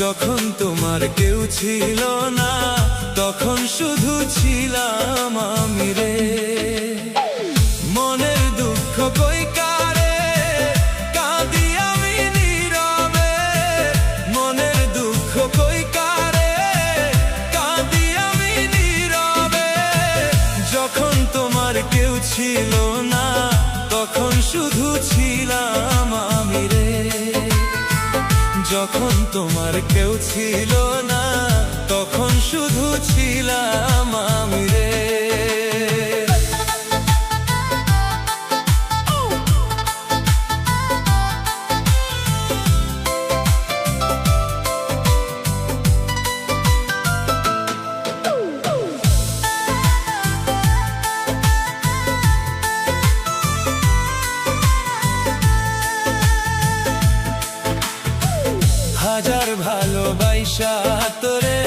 যখন তোমার কেউ ছিল না তখন শুধু ছিলাম আমি রে। মনের দুঃখ কই কারে কাঁদি আমি নীরবে, মনের দুঃখ কই কারে কাঁদি আমি নীরবে। যখন তোমার কেউ ছিল না তখন শুধু ছিলাম আমি রে। যখন তোমার কেউ ছিল না তখন শুধু ছিলাম আমি রে। হাজার ভালোবাসা তোরে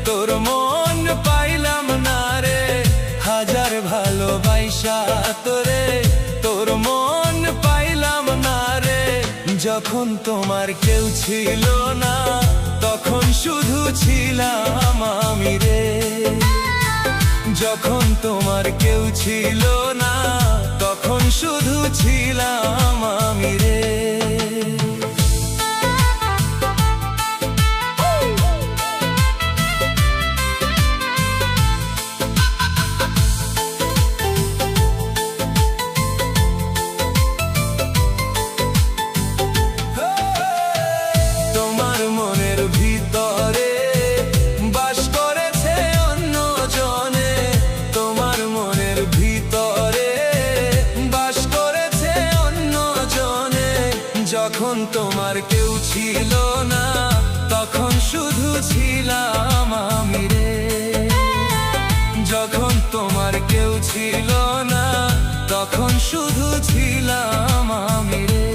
তোর মন পাইলাম না রে। হাজার ভালোবাসা তোরে তোর মন পাইলাম না রে। যখন তোমার কেউ ছিল না তখন শুধু ছিলাম আমি রে। যখন তোমার কেউ ছিল না তখন শুধু ছিলাম আমি রে। যখন তোমার কেউ ছিল না তখন শুধু ছিলাম আমি রে। যখন তোমার কেউ ছিল না তখন শুধু ছিলাম আমি রে।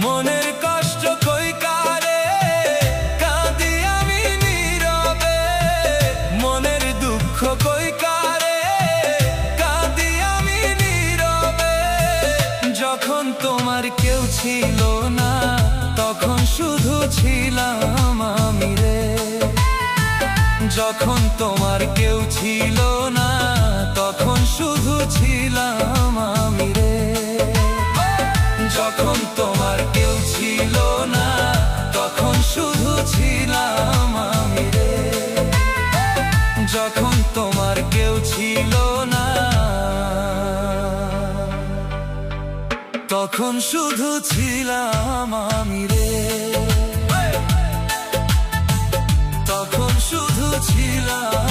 মনের কষ্ট কই কারে কাঁদি আমি নীরবে, মনের দুঃখ কই কারে কাঁদি আমি নীরবে। যখন তোমার কেউ ছিল না তখন শুধু ছিলাম আমি রে। যখন তোমার কেউ ছিল না তখন শুধু ছিলাম আমি রে। যখন তোমার কেউ ছিল না তখন শুধু ছিলাম আমি রে। যখন তোমার কেউ ছিল না তখন শুধু ছিলাম আমি রে। তখন শুধু ছিলাম